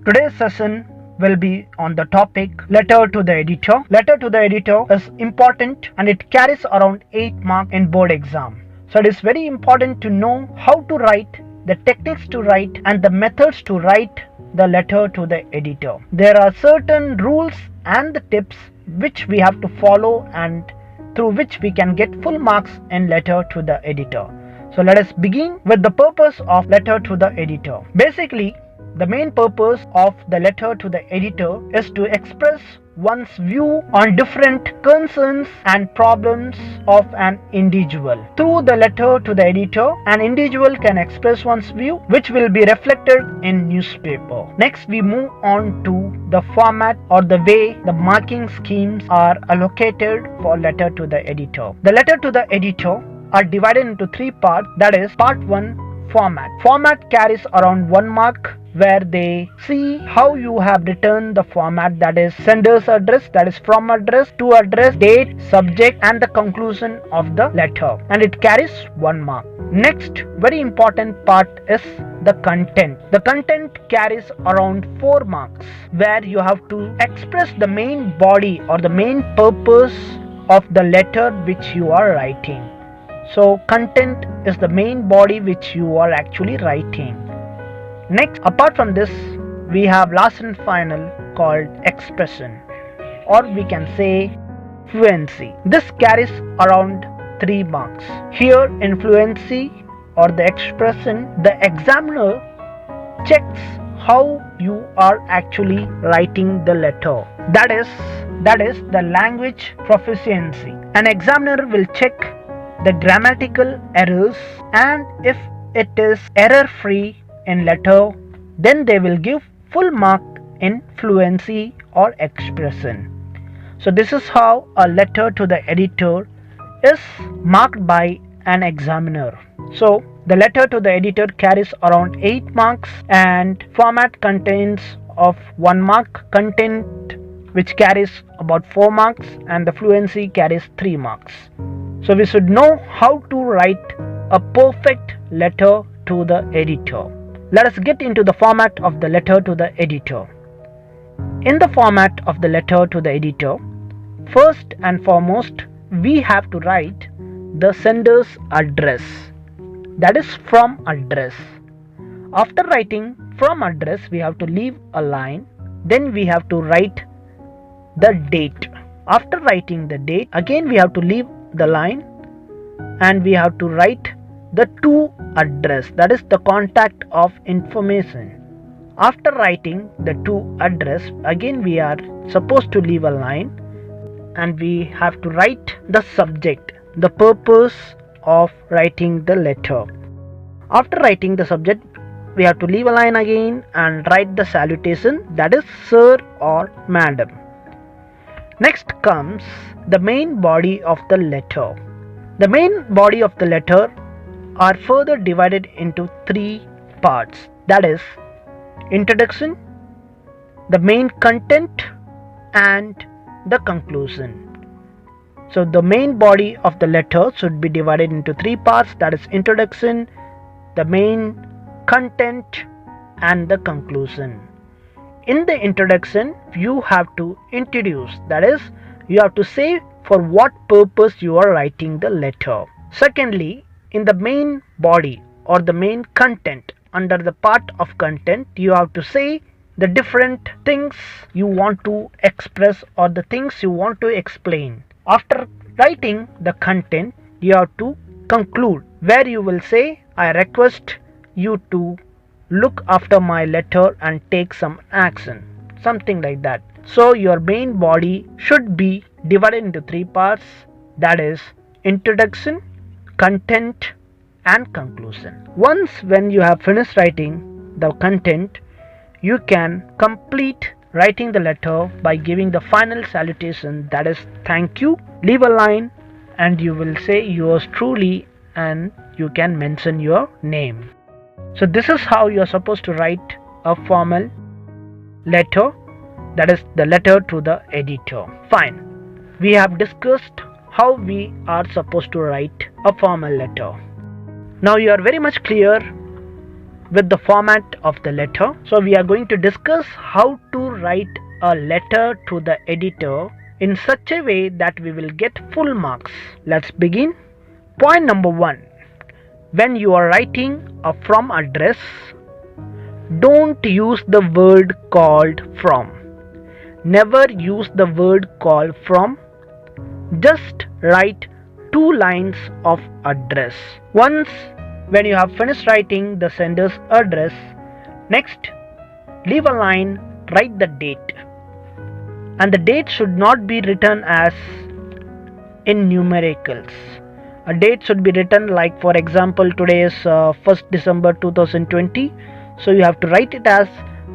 Today's session will be on the topic letter to the editor. Letter to the editor is important and it carries around 8 marks in board exam. So it is very important to know how to write, the techniques to write and the methods to write the letter to the editor. There are certain rules and the tips which we have to follow and through which we can get full marks in letter to the editor. So let us begin with the purpose of letter to the editor. Basically, the main purpose of the letter to the editor is to express one's view on different concerns and problems of an individual. Through the letter to the editor, an individual can express one's view which will be reflected in newspaper. Next, we move on to the format or the way the marking schemes are allocated for letter to the editor. The letter to the editor are divided into 3 parts, that is part 1, format. Format carries around 1 mark where they see how you have written the format, that is sender's address, that is from address to address, date, subject and the conclusion of the letter, and it carries 1 mark. Next very important part is the content. The content carries around 4 marks where you have to express the main body or the main purpose of the letter which you are writing. So content is the main body which you are actually writing. Next, apart from this, we have last and final called expression, or we can say fluency. This carries around 3 marks. Here in fluency or the expression, the examiner checks how you are actually writing the letter. That is the language proficiency. An examiner will check the grammatical errors, and if it is error free in letter, then they will give full mark in fluency or expression. So this is how a letter to the editor is marked by an examiner. So the letter to the editor carries around 8 marks, and format contains of 1 mark, content which carries about 4 marks, and the fluency carries 3 marks. So we should know how to write a perfect letter to the editor. Let us get into the format of the letter to the editor. In the format of the letter to the editor, first and foremost, we have to write the sender's address, that is from address. After writing from address, we have to leave a line, then we have to write the date. After writing the date, again we have to leave the line and we have to write the to address, that is the contact of information. After writing the to address, again we are supposed to leave a line and we have to write the subject, the purpose of writing the letter. After writing the subject, we have to leave a line again and write the salutation, that is sir or madam. Next comes the main body of the letter. The main body of the letter are further divided into 3 parts, that is introduction, the main content and the conclusion. So the main body of the letter should be divided into 3 parts, that is introduction, the main content and the conclusion. In the introduction, you have to introduce, that is you have to say for what purpose you are writing the letter. Secondly, in the main body or the main content, under the part of content, you have to say the different things you want to express or the things you want to explain. After writing the content, you have to conclude, where you will say, I request you to look after my letter and take some action, something like that. So your main body should be divided into 3 parts, that is introduction, content and conclusion. Once when you have finished writing the content, you can complete writing the letter by giving the final salutation, that is thank you. Leave a line and you will say yours truly and you can mention your name. So this is how you are supposed to write a formal letter, that is the letter to the editor. Fine. We have discussed how we are supposed to write a formal letter. Now you are very much clear with the format of the letter. So we are going to discuss how to write a letter to the editor in such a way that we will get full marks. Let's begin. Point number 1. When you are writing a from address, don't use the word called from. Never use the word call from. Just write 2 lines of address. Once when you have finished writing the sender's address, next leave a line, write the date. And the date should not be written as in numericals. A date should be written like, for example, today is 1st December 2020. So you have to write it as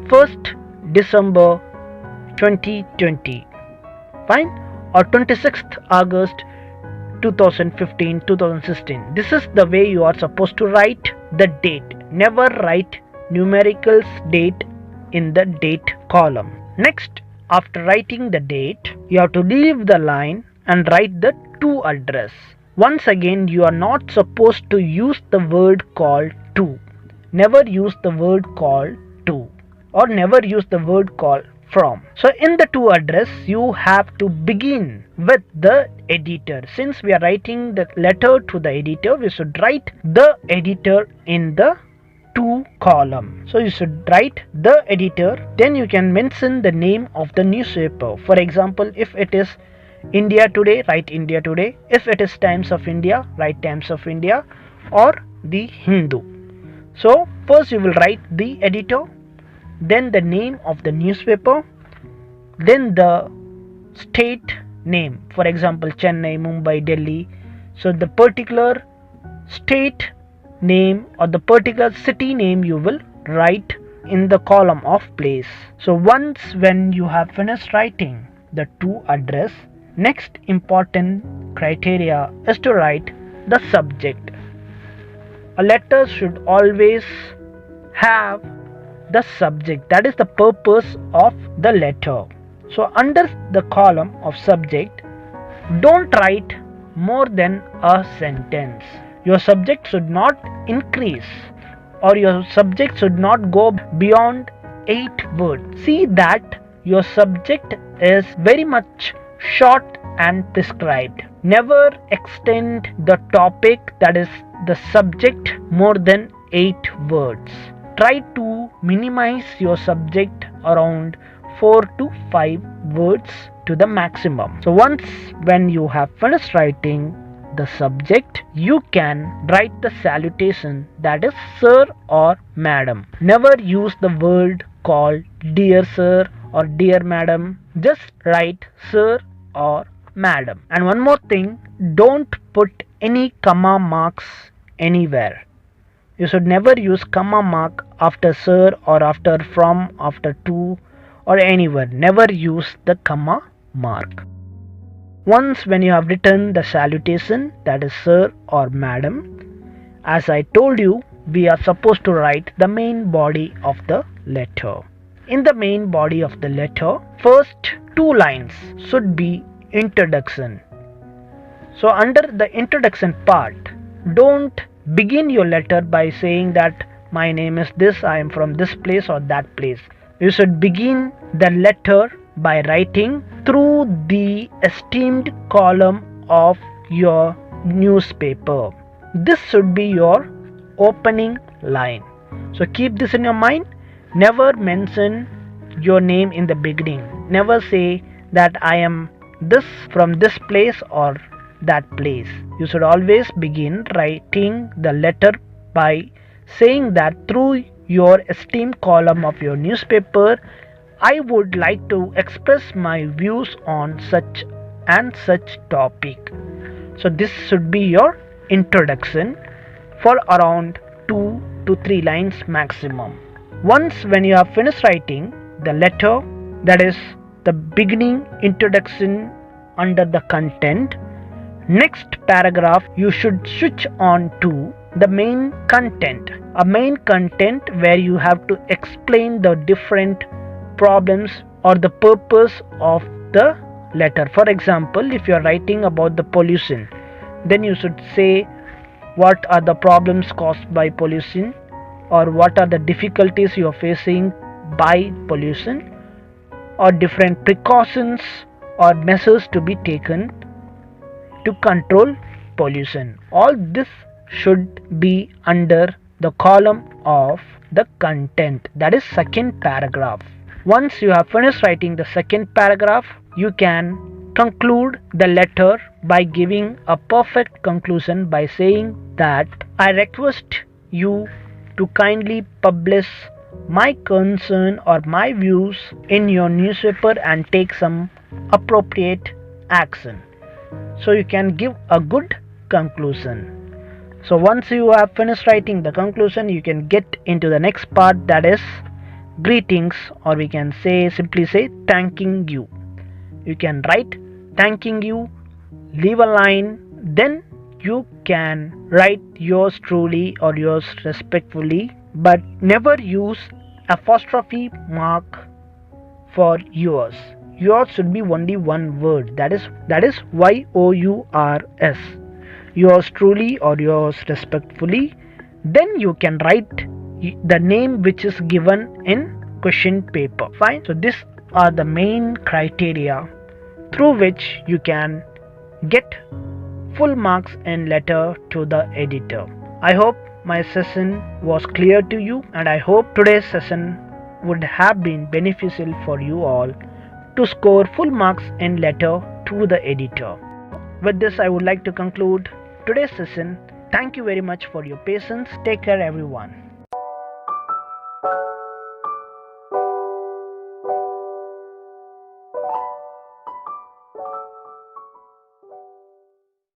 1st December 2020. Fine? Or 26th August 2015, 2016. This is the way you are supposed to write the date. Never write numericals date in the date column. Next, after writing the date, you have to leave the line and write the to address. Once again, you are not supposed to use the word call to. Never use the word call to, or never use the word call from. So in the to address, you have to begin with the editor. Since we are writing the letter to the editor, we should write the editor in the to column. So you should write the editor, then you can mention the name of the newspaper. For example, if it is India Today, write India Today. If it is Times of India, write Times of India, or the Hindu. So first you will write the editor, then the name of the newspaper, then the state name, for example Chennai, Mumbai, Delhi. So the particular state name or the particular city name you will write in the column of place. So once when you have finished writing the to address, next important criteria is to write the subject. A letter should always have the subject, that is the purpose of the letter. So under the column of subject, don't write more than a sentence. Your subject should not increase, or your subject should not go beyond 8 words. See that your subject is very much short and prescribed. Never extend the topic, that is the subject, more than 8 words. Try to minimize your subject around 4 to 5 words to the maximum. So once when you have finished writing the subject, you can write the salutation, that is sir or madam. Never use the word called dear sir or dear madam. Just write sir or madam. And one more thing, don't put any comma marks anywhere. You should never use comma mark after sir or after from, after to, or anywhere. Never use the comma mark. Once when you have written the salutation, that is sir or madam, as I told you, we are supposed to write the main body of the letter. In the main body of the letter, first 2 lines should be introduction. So under the introduction part, don't begin your letter by saying that my name is this, I am from this place or that place. You should begin the letter by writing through the esteemed column of your newspaper. This should be your opening line. So keep this in your mind. Never mention your name in the beginning. Never say that I am this from this place or that place. You should always begin writing the letter by saying that through your esteemed column of your newspaper, I would like to express my views on such and such topic. So this should be your introduction for around 2 to 3 lines maximum. Once when you have finished writing the letter, that is the beginning introduction under the content, next paragraph you should switch on to the main content. A main content where you have to explain the different problems or the purpose of the letter. For example, if you are writing about the pollution, then you should say what are the problems caused by pollution, or what are the difficulties you are facing by pollution, or different precautions or measures to be taken to control pollution. All this should be under the column of the content, that is second paragraph. Once you have finished writing the second paragraph, you can conclude the letter by giving a perfect conclusion by saying that I request you to kindly publish my concern or my views in your newspaper and take some appropriate action. So you can give a good conclusion. So once you have finished writing the conclusion, you can get into the next part, that is greetings, or we can simply say thanking you. You can write thanking you, leave a line, then you can write yours truly or yours respectfully, but never use apostrophe mark for yours. Yours should be only one word, that is yours. Yours truly or yours respectfully. Then you can write the name which is given in question paper. Fine. So these are the main criteria through which you can get full marks in letter to the editor. I hope my session was clear to you, and I hope today's session would have been beneficial for you all to score full marks in letter to the editor. With this, I would like to conclude today's session. Thank you very much for your patience. Take care, everyone.